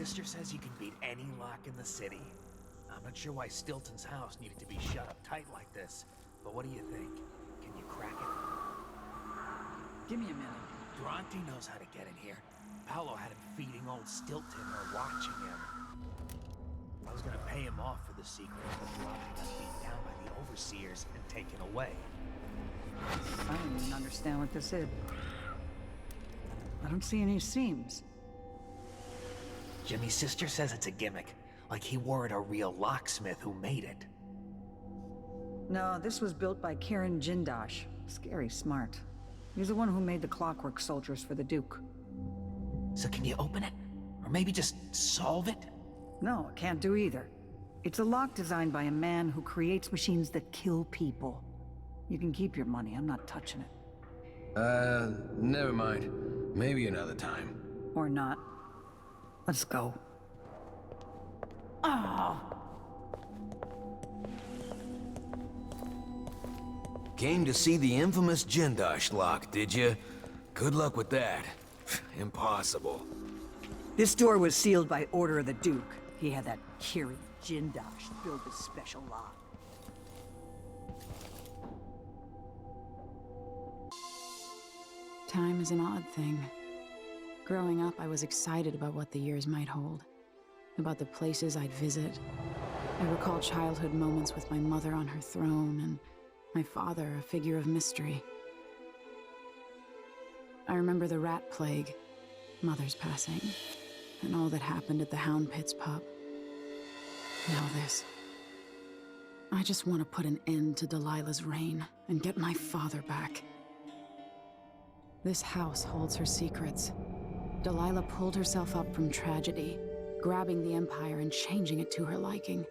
sister says you can beat any lock in the city. I'm not sure why Stilton's house needed to be shut up tight like this, but what do you think? Can you crack it? Give me a minute. Durante knows how to get in here. Paolo had him feeding old Stilton or watching him. I was gonna pay him off for the secret, but Durante got beaten down by the overseers and taken away. I don't even understand what this is. I don't see any seams. Jimmy's sister says it's a gimmick, like he wore it a real locksmith who made it. No, this was built by Karen Jindosh. Scary smart. He's the one who made the clockwork soldiers for the Duke. So can you open it? Or maybe just solve it? No, I can't do either. It's a lock designed by a man who creates machines that kill people. You can keep your money, I'm not touching it. Never mind. Maybe another time. Or not. Let's go. Oh! Came to see the infamous Jindosh lock, did you? Good luck with that. Impossible. This door was sealed by order of the Duke. He had that Kiri Jindosh build this special lock. Time is an odd thing. Growing up, I was excited about what the years might hold, about the places I'd visit. I recall childhood moments with my mother on her throne, and my father, a figure of mystery. I remember the rat plague, Mother's passing, and all that happened at the Hound Pits pub. Now this. I just want to put an end to Delilah's reign and get my father back. This house holds her secrets. Delilah pulled herself up from tragedy, grabbing the Empire and changing it to her liking.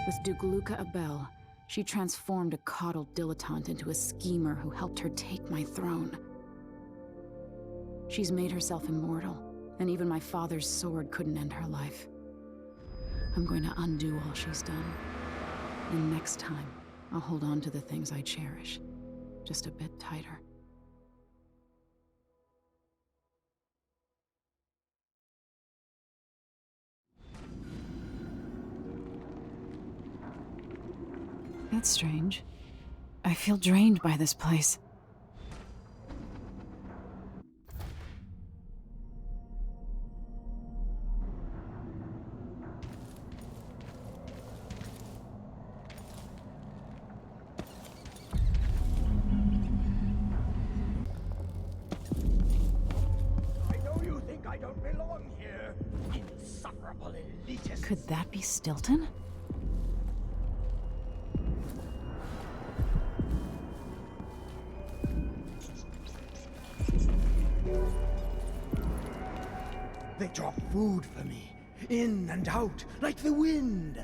With Duke Luca Abel, she transformed a coddled dilettante into a schemer who helped her take my throne. She's made herself immortal, and even my father's sword couldn't end her life. I'm going to undo all she's done. And next time, I'll hold on to the things I cherish, just a bit tighter. That's strange. I feel drained by this place. I know you think I don't belong here, insufferable elitist. Could that be Stilton? They drop food for me, in and out, like the wind.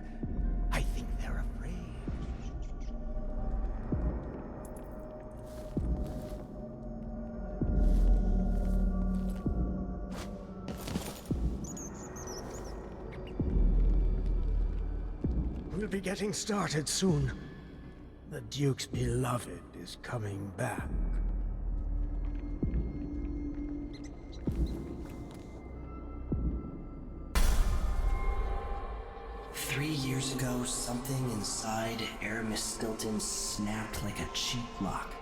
I think they're afraid. We'll be getting started soon. The Duke's beloved is coming back. 3 years ago, something inside Aramis Stilton snapped like a cheap lock.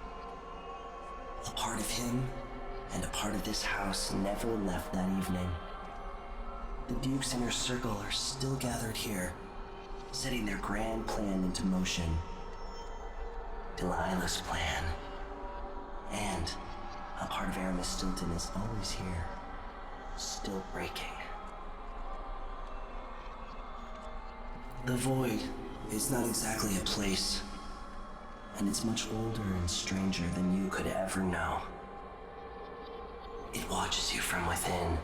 A part of him and a part of this house never left that evening. The Duke's inner circle are still gathered here, setting their grand plan into motion. Delilah's plan. And a part of Aramis Stilton is always here, still breaking. The Void is not exactly a place, and it's much older and stranger than you could ever know. It watches you from within.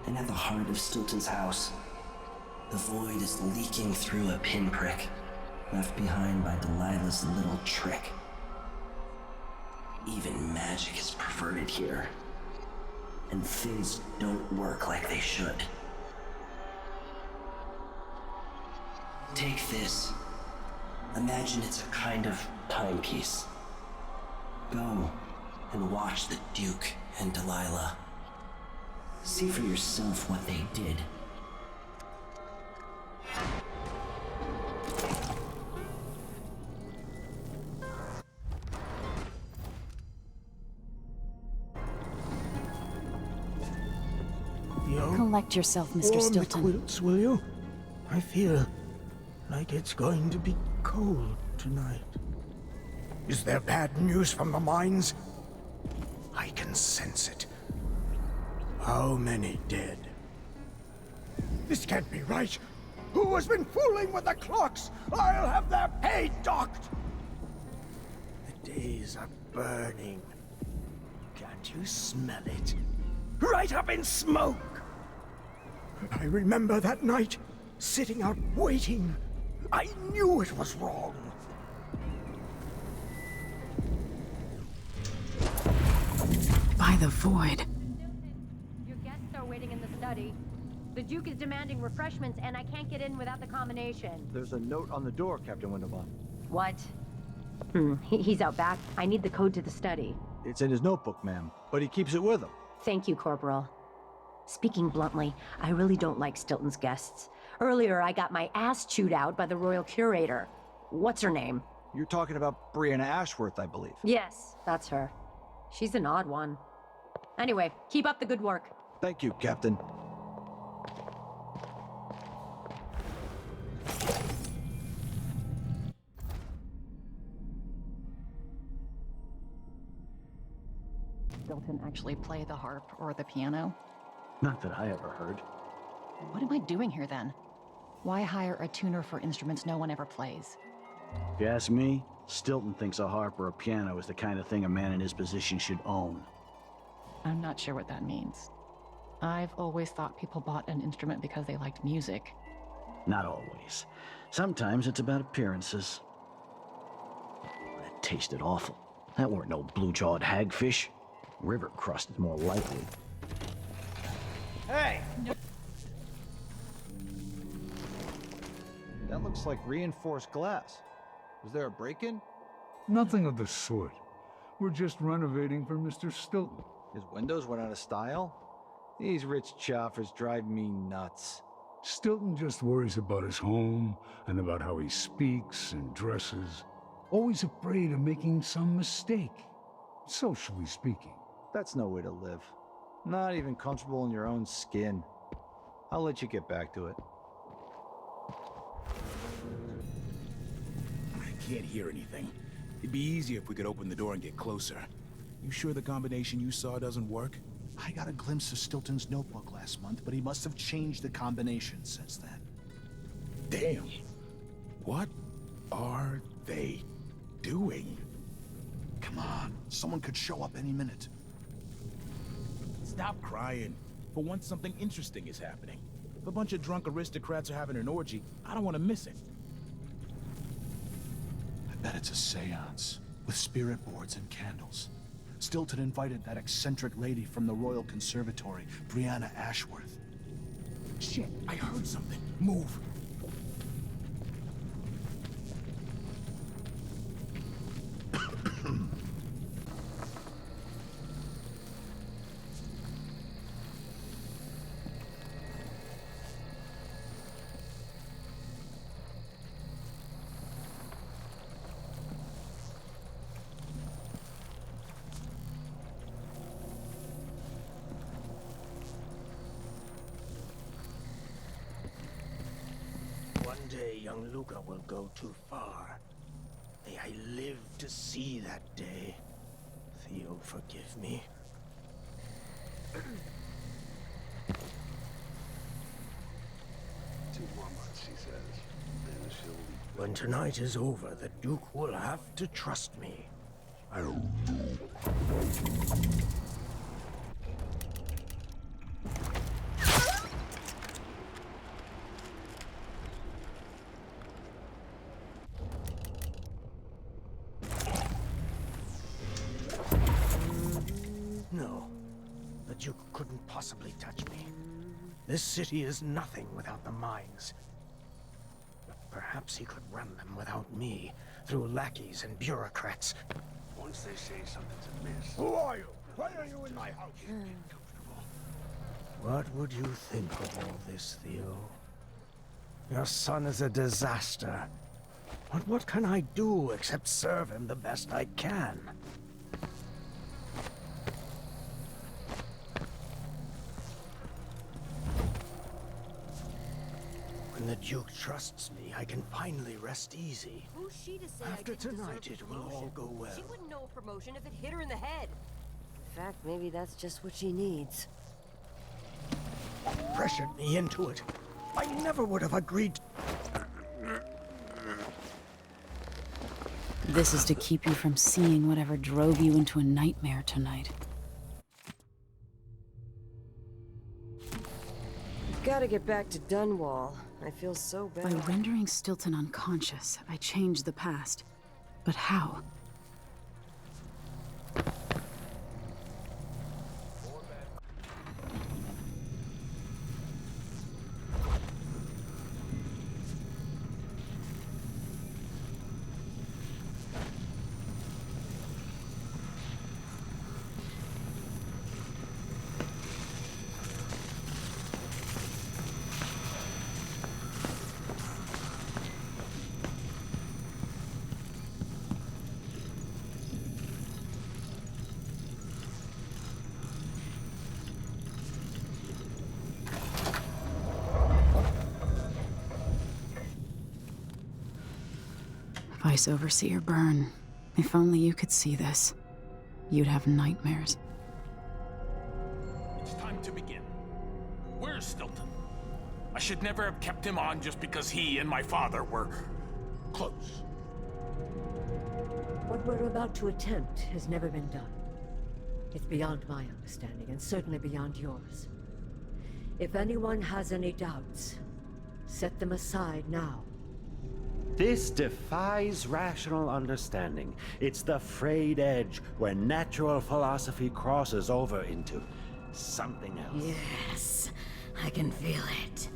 And at the heart of Stilton's house, the Void is leaking through a pinprick left behind by Delilah's little trick. Even magic is perverted here, and things don't work like they should. Take this. Imagine it's a kind of timepiece. Go and watch the Duke and Delilah See for yourself what they did. Collect yourself, Mr. Warm Stilton. the quilts, will you? I feel like it's going to be cold tonight. Is there bad news from the mines? I can sense it. How many dead? This can't be right. Who has been fooling with the clocks? I'll have their pay docked! The days are burning. Can't you smell it? Right up in smoke! I remember that night, sitting out waiting. I knew it was wrong. By the void. Your guests are waiting in the study. The Duke is demanding refreshments, and I can't get in without the combination. There's a note on the door, Captain Windelbaum. What? He's out back. I need the code to the study. It's in his notebook, ma'am, but he keeps it with him. Thank you, Corporal. Speaking bluntly, I really don't like Stilton's guests. Earlier, I got my ass chewed out by the Royal Curator. What's her name? You're talking about Brianna Ashworth, I believe. Yes, that's her. She's an odd one. Anyway, keep up the good work. Thank you, Captain. Stilton actually play the harp or the piano? Not that I ever heard. What am I doing here then? Why hire a tuner for instruments no one ever plays? If you ask me, Stilton thinks a harp or a piano is the kind of thing a man in his position should own. I'm not sure what that means. I've always thought people bought an instrument because they liked music. Not always. Sometimes it's about appearances. That tasted awful. That weren't no blue-jawed hagfish. River crust is more likely. Hey! That looks like reinforced glass. Was there a break-in? Nothing of the sort. We're just renovating for Mr. Stilton. His windows went out of style? These rich choffers drive me nuts. Stilton just worries about his home and about how he speaks and dresses. Always afraid of making some mistake, socially speaking. That's no way to live. Not even comfortable in your own skin. I'll let you get back to it. I can't hear anything. It'd be easier if we could open the door and get closer. You sure the combination you saw doesn't work? I got a glimpse of Stilton's notebook last month, but he must have changed the combination since then. Damn. What are they doing? Come on, someone could show up any minute. Stop crying. For once, something interesting is happening. If a bunch of drunk aristocrats are having an orgy, I don't want to miss it. I bet it's a seance, with spirit boards and candles. Stilton invited that eccentric lady from the Royal Conservatory, Brianna Ashworth. Shit, I heard something. Move. One day, young Luca will go too far. May I live to see that day. Theo, forgive me. 2 more months, he says. Then she'll... When tonight is over, the Duke will have to trust me. No, the Duke couldn't possibly touch me. This city is nothing without the mines. But perhaps he could run them without me, through lackeys and bureaucrats. Once they say something's amiss... Who are you? Why are you in my house? What would you think of all this, Theo? Your son is a disaster. But what can I do except serve him the best I can? When the Duke trusts me, I can finally rest easy. Who's she to say After tonight, it will all go well. She wouldn't know a promotion if it hit her in the head. In fact, maybe that's just what she needs. Pressured me into it. I never would have agreed. This is to keep you from seeing whatever drove you into a nightmare tonight. Gotta get back to Dunwall. I feel so bad. By rendering Stilton unconscious, I changed the past. But how? Vice Overseer Byrne, if only you could see this, you'd have nightmares. It's time to begin. Where's Stilton? I should never have kept him on just because he and my father were close. What we're about to attempt has never been done. It's beyond my understanding, and certainly beyond yours. If anyone has any doubts, set them aside now. This defies rational understanding. It's the frayed edge where natural philosophy crosses over into something else. Yes, I can feel it.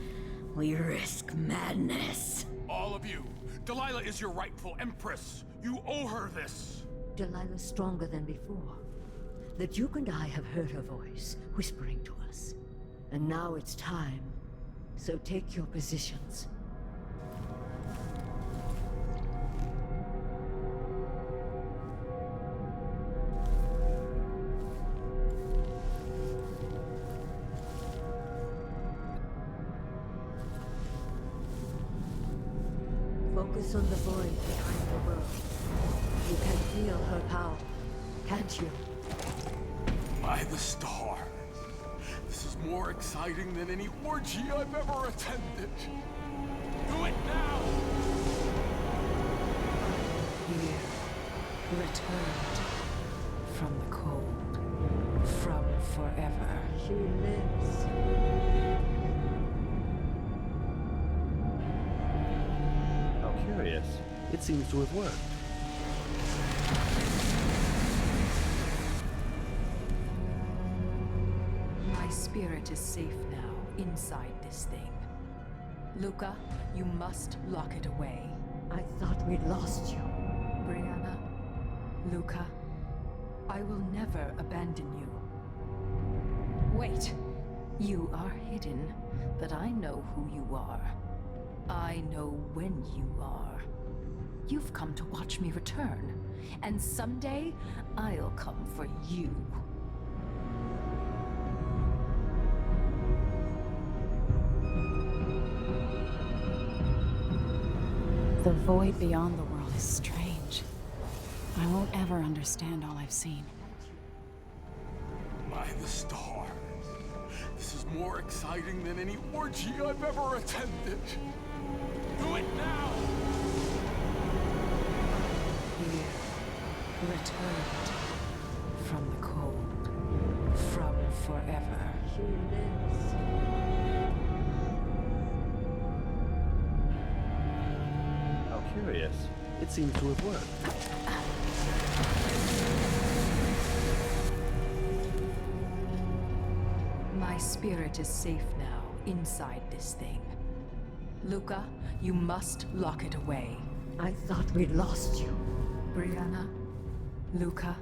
We risk madness. All of you, Delilah is your rightful empress. You owe her this. Delilah's stronger than before. The Duke and I have heard her voice, whispering to us. And now it's time. So take your positions. Focus on the void behind the world. You can feel her power, can't you? By the stars. This is more exciting than any orgy I've ever attended. Do it now! Here, returned from the cold, from forever. She lives. How curious. It seems to have worked. My spirit is safe now, inside this thing. Luca, you must lock it away. I thought we'd lost you. Brianna, Luca, I will never abandon you. Wait! You are hidden, but I know who you are. I know when you are. You've come to watch me return, and someday I'll come for you. The void beyond the world is strange. I won't ever understand all I've seen. By the stars. This is more exciting than any orgy I've ever attended. Do it now! Here, returned from the cold, from forever. She lives. How curious. It seems to have worked. My spirit is safe now, inside this thing. Luca, you must lock it away. I thought we'd lost you. Brianna, Luca,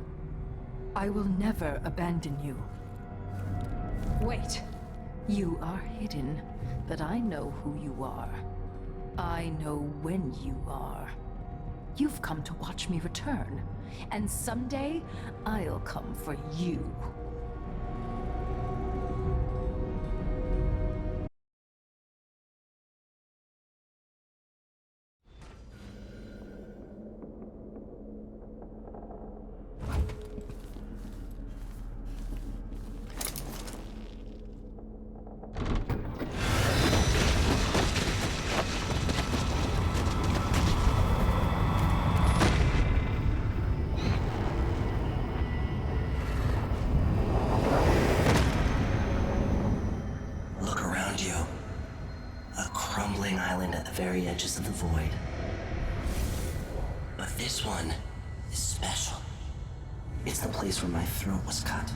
I will never abandon you. Wait! You are hidden, but I know who you are. I know when you are. You've come to watch me return, and someday I'll come for you. Look around you. A crumbling island at the very edges of the void. But this one is special. It's the place where my throat was cut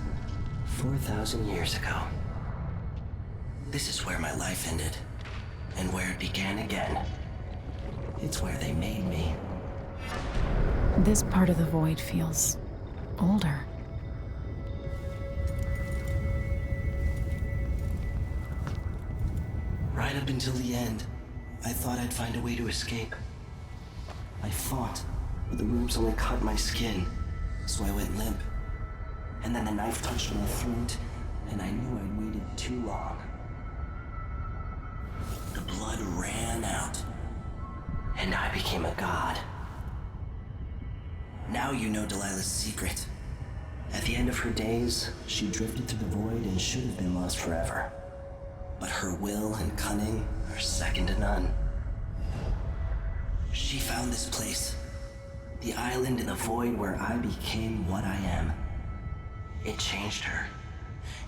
4,000 years ago. This is where my life ended, and where it began again. It's where they made me. This part of the void feels older. Right up until the end, I thought I'd find a way to escape. I fought, but the ropes only cut my skin, so I went limp. And then the knife touched my throat, and I knew I'd waited too long. The blood ran out, and I became a god. Now you know Delilah's secret. At the end of her days, she drifted through the void and should have been lost forever. But her will and cunning are second to none. She found this place, the island in the void where I became what I am. It changed her,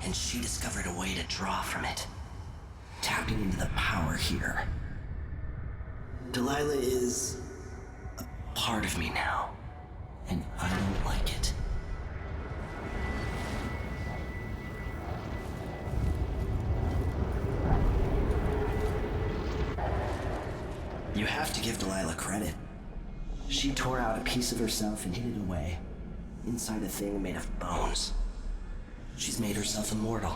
and she discovered a way to draw from it, tapping into the power here. Delilah is a part of me now, and I don't like it. You have to give Delilah credit. She tore out a piece of herself and hid it away, inside a thing made of bones. She's made herself immortal.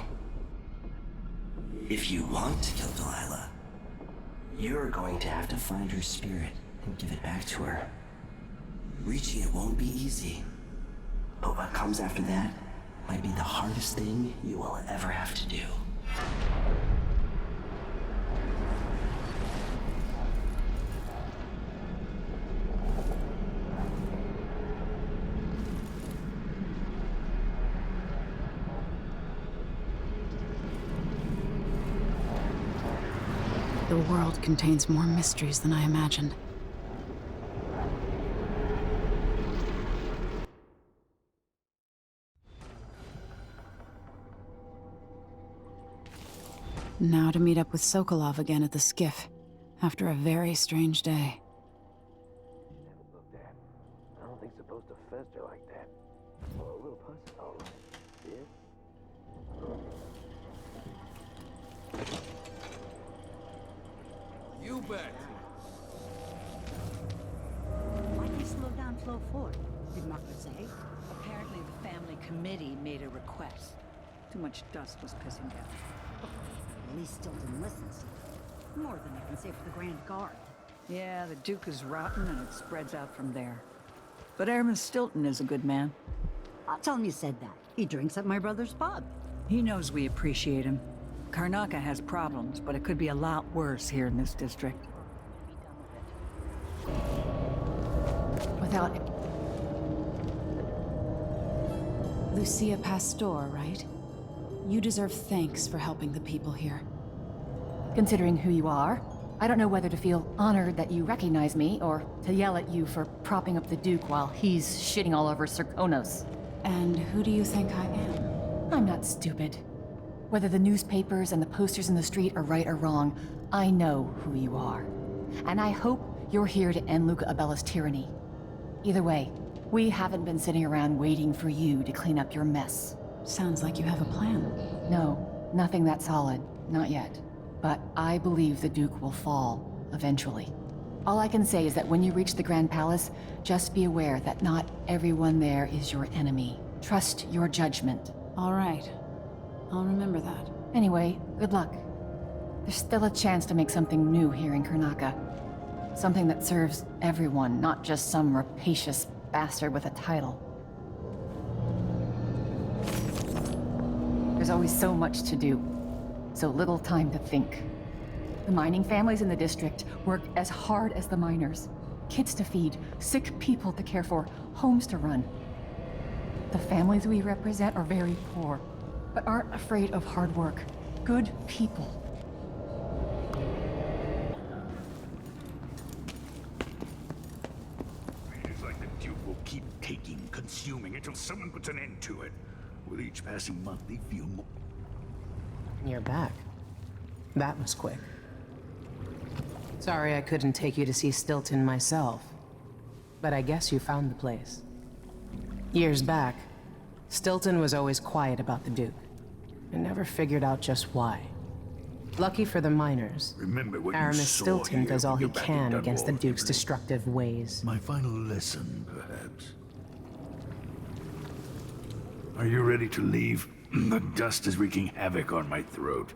If you want to kill Delilah, you're going to have to find her spirit and give it back to her. Reaching it won't be easy, but what comes after that might be the hardest thing you will ever have to do. The world contains more mysteries than I imagined. Now to meet up with Sokolov again at the skiff, after a very strange day. I don't think it's supposed to fester like that. Well, a little pus, all right. Yeah? You bet. Why did you slow down flow forward? Did Margaret say? Apparently the family committee made a request. Too much dust was pissing down. At least Stilton listens. More than I can say for the Grand Guard. Yeah, the Duke is rotten and it spreads out from there. But Aramis Stilton is a good man. I'll tell him you said that. He drinks at my brother's pub. He knows we appreciate him. Karnaca has problems, but it could be a lot worse here in this district. Without... Lucia Pastor, right? You deserve thanks for helping the people here. Considering who you are, I don't know whether to feel honored that you recognize me, or to yell at you for propping up the Duke while he's shitting all over Serkonos. And who do you think I am? I'm not stupid. Whether the newspapers and the posters in the street are right or wrong, I know who you are. And I hope you're here to end Luca Abella's tyranny. Either way, we haven't been sitting around waiting for you to clean up your mess. Sounds like you have a plan. No, nothing that solid. Not yet. But I believe the Duke will fall, eventually. All I can say is that when you reach the Grand Palace, just be aware that not everyone there is your enemy. Trust your judgment. All right. I'll remember that. Anyway, good luck. There's still a chance to make something new here in Karnaca. Something that serves everyone, not just some rapacious bastard with a title. There's always so much to do, so little time to think. The mining families in the district work as hard as the miners. Kids to feed, sick people to care for, homes to run. The families we represent are very poor, but aren't afraid of hard work. Good people. It's like the Duke will keep taking, consuming, until someone puts an end to it. With each passing month, they feel more... You're back. That was quick. Sorry I couldn't take you to see Stilton myself, but I guess you found the place. Years back, Stilton was always quiet about the Duke. I never figured out just why. Lucky for the miners, Remember what Aramis you saw Stilton here does all when he you're back can in against the Dunwall, Duke's Emily. destructive ways. My final lesson, perhaps. Are you ready to leave? The dust is wreaking havoc on my throat.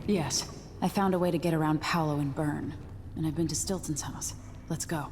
Yes. I found a way to get around Paolo and Byrne. And I've been to Stilton's house. Let's go.